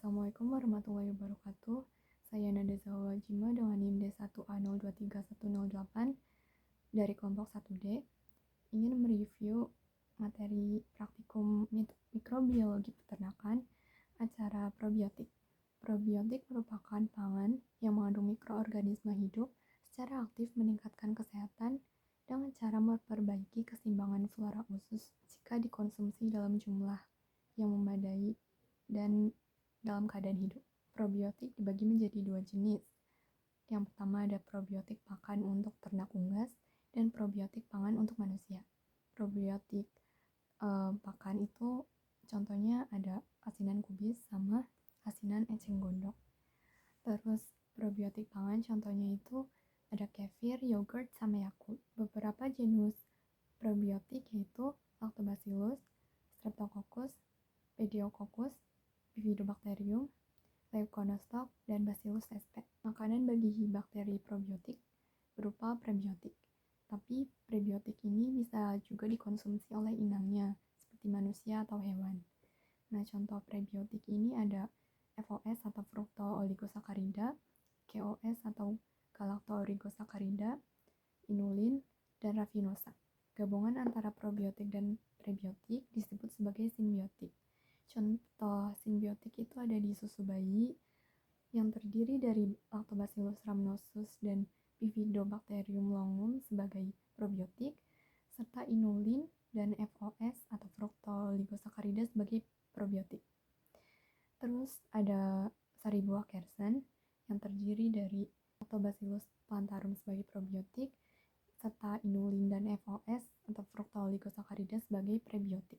Assalamualaikum warahmatullahi wabarakatuh. Saya Nada Zahwa Jima dengan NIM D1A023108 dari kelompok 1D ingin mereview materi praktikum mikrobiologi peternakan acara probiotik. Probiotik merupakan pangan yang mengandung mikroorganisme hidup secara aktif meningkatkan kesehatan dengan cara memperbaiki keseimbangan flora usus jika dikonsumsi dalam jumlah yang memadai dan dalam keadaan hidup. Probiotik dibagi menjadi dua jenis. Yang pertama ada probiotik pakan untuk ternak unggas dan probiotik pangan untuk manusia. Probiotik pakan itu contohnya ada asinan kubis sama asinan eceng gondok. Terus probiotik pangan contohnya itu ada kefir, yogurt, sama Yakult. Beberapa jenis probiotik yaitu Lactobacillus, Streptococcus, Pediococcus, Bifidobacterium, Leuconostoc, dan Bacillus sp. Makanan bagi bakteri probiotik berupa prebiotik. Tapi prebiotik ini bisa juga dikonsumsi oleh inangnya, seperti manusia atau hewan. Nah, contoh prebiotik ini ada FOS atau Fructooligosaccharides, KOS atau Galactooligosaccharides, Inulin, dan Rafinosa. Gabungan antara probiotik dan prebiotik disebut sebagai simbiotik. Contoh simbiotik itu ada di susu bayi yang terdiri dari Lactobacillus rhamnosus dan Bifidobacterium longum sebagai probiotik, serta inulin dan FOS atau Fructooligosaccharides sebagai probiotik. Terus ada sari buah kersen yang terdiri dari Lactobacillus plantarum sebagai probiotik, serta inulin dan FOS atau Fructooligosaccharides sebagai prebiotik.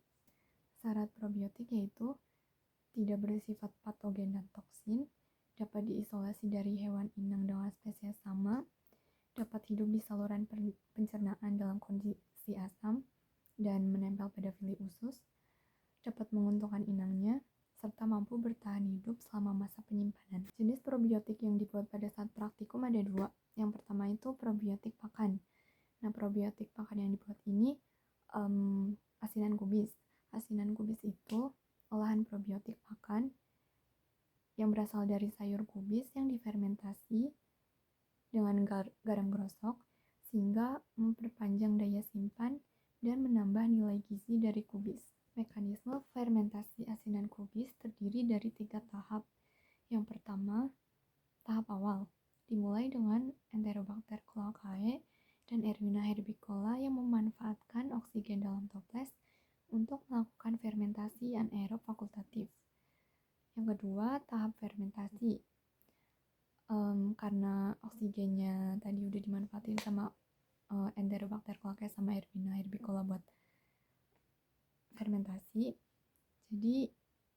Syarat probiotik yaitu tidak bersifat patogen dan toksin, dapat diisolasi dari hewan inang dengan spesies sama, dapat hidup di saluran pencernaan dalam kondisi asam dan menempel pada fili usus, dapat menguntungkan inangnya, serta mampu bertahan hidup selama masa penyimpanan. Jenis probiotik yang dibuat pada saat praktikum ada dua. Yang pertama itu probiotik pakan. Nah, probiotik pakan yang dibuat ini asinan kubis. Asinan kubis itu olahan probiotik pakan yang berasal dari sayur kubis yang difermentasi dengan garam grosok sehingga memperpanjang daya simpan dan menambah nilai gizi dari kubis. Mekanisme fermentasi asinan kubis terdiri dari 3 tahap. Yang pertama, tahap awal, dimulai dengan Enterobacter cloacae dan Erwina herbicola yang memanfaatkan oksigen dalam toples untuk melakukan fermentasi anaerob fakultatif. Yang kedua, tahap fermentasi. Karena oksigennya tadi udah dimanfaatin sama Enterobacter cloacae sama Erwina herbicola buat fermentasi, jadi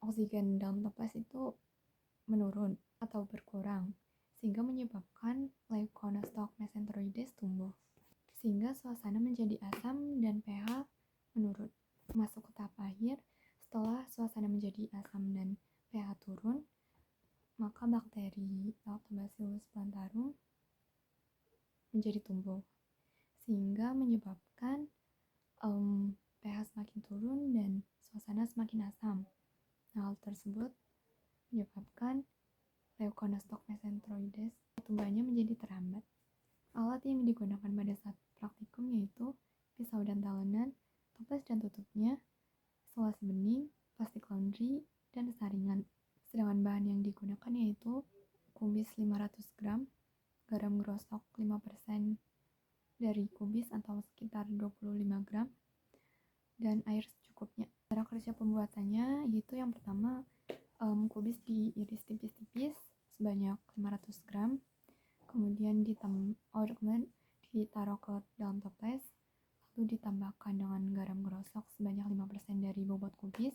oksigen dalam toples itu menurun atau berkurang, sehingga menyebabkan Leuconostoc mesenteroides tumbuh, sehingga suasana menjadi asam dan pH menurun. Masuk ke tahap akhir, setelah suasana menjadi asam dan pH turun, maka bakteri Lactobacillus plantarum menjadi tumbuh, sehingga menyebabkan pH semakin turun dan suasana semakin asam. Hal tersebut menyebabkan Leuconostoc mesenteroides pertumbuhannya menjadi terhambat. Alat yang digunakan pada saat praktikum yaitu pisau dan talenan, toples dan tutupnya, selasi bening, plastik laundry, dan saringan. Sedangkan bahan yang digunakan yaitu kubis 500 gram, garam grosok 5% dari kubis atau sekitar 25 gram, dan air secukupnya. Cara kerja pembuatannya yaitu yang pertama, kubis diiris tipis-tipis sebanyak 500 gram, kemudian ditaruh ke dalam toples, lalu ditambahkan dengan garam grosok sebanyak 5% dari bobot kubis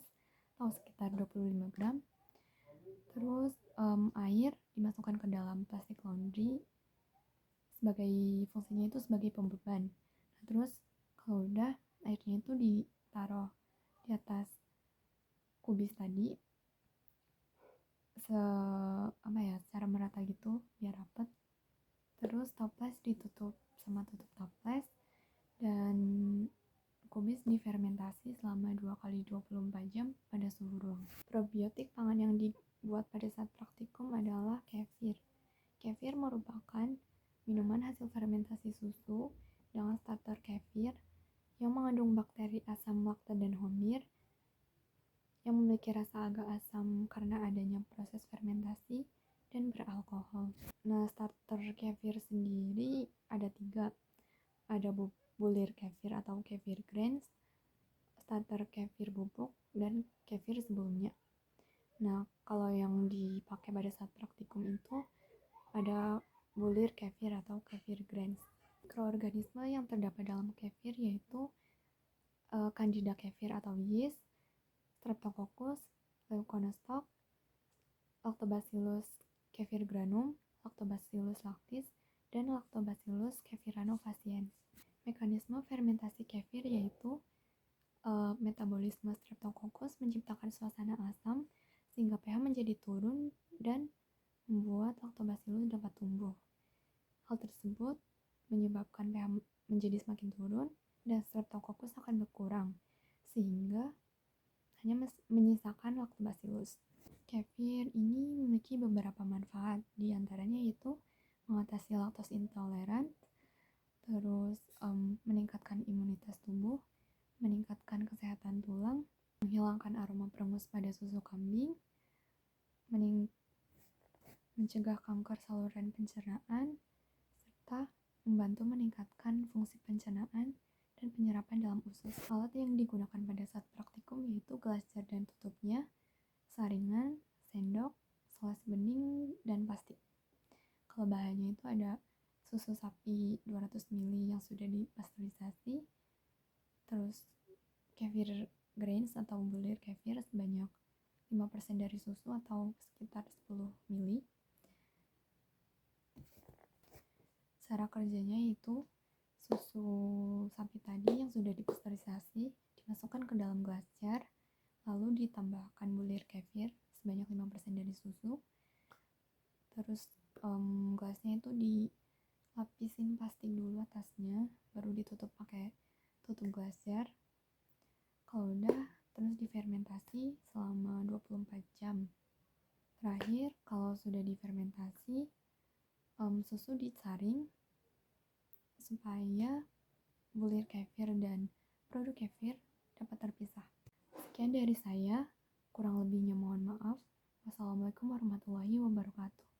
atau sekitar 25 gram. Terus air dimasukkan ke dalam plastik laundry sebagai fungsinya itu sebagai pembeban. Nah, terus kalau udah airnya itu ditaruh di atas kubis tadi secara merata gitu biar rapet. Terus toples ditutup sama tutup toples dan kubis difermentasi selama 2 kali 24 jam pada suhu ruang. Probiotik pangan yang buat pada saat praktikum adalah kefir. Kefir merupakan minuman hasil fermentasi susu dengan starter kefir yang mengandung bakteri asam laktat dan homir yang memiliki rasa agak asam karena adanya proses fermentasi dan beralkohol. Nah, starter kefir sendiri ada 3. Ada bulir kefir atau kefir grains, starter kefir bubuk, dan kefir sebelumnya. Nah, kalau yang dipakai pada saat praktikum itu ada bulir kefir atau kefir grains. Mikroorganisme yang terdapat dalam kefir yaitu Candida kefir atau yeast, Streptococcus, Leuconostoc, Lactobacillus kefir-granum, Lactobacillus lactis, dan Lactobacillus kefirano-faciens. Mekanisme fermentasi kefir yaitu metabolisme Streptococcus menciptakan suasana asam sehingga pH menjadi turun dan membuat Lactobacillus dapat tumbuh. Hal tersebut menyebabkan pH menjadi semakin turun dan Streptococcus akan berkurang sehingga hanya menyisakan Lactobacillus. Kefir ini memiliki beberapa manfaat, diantaranya yaitu mengatasi laktos intoleran, terus meningkatkan imunitas tubuh, meningkatkan kesehatan tulang, menghilangkan aroma perengus pada susu kambing, mencegah kanker saluran pencernaan, serta membantu meningkatkan fungsi pencernaan dan penyerapan dalam usus. Alat yang digunakan pada saat praktikum yaitu gelas jar dan tutupnya, saringan, sendok, selas bening, dan plastik. Kalau bahannya itu ada susu sapi 200 ml yang sudah dipasteurisasi, terus kefir grains atau bulir kefir sebanyak 5% dari susu atau sekitar 10 ml. Cara kerjanya itu susu sapi tadi yang sudah dipasteurisasi dimasukkan ke dalam gelas jar, lalu ditambahkan bulir kefir sebanyak 5% dari susu. Terus gelasnya itu dilapisin plastik dulu atasnya, baru ditutup pakai tutup gelas jar. Kalau udah, terus difermentasi selama 24 jam. Terakhir, kalau sudah difermentasi, susu disaring supaya bulir kefir dan produk kefir dapat terpisah. Sekian dari saya, kurang lebihnya mohon maaf. Wassalamualaikum warahmatullahi wabarakatuh.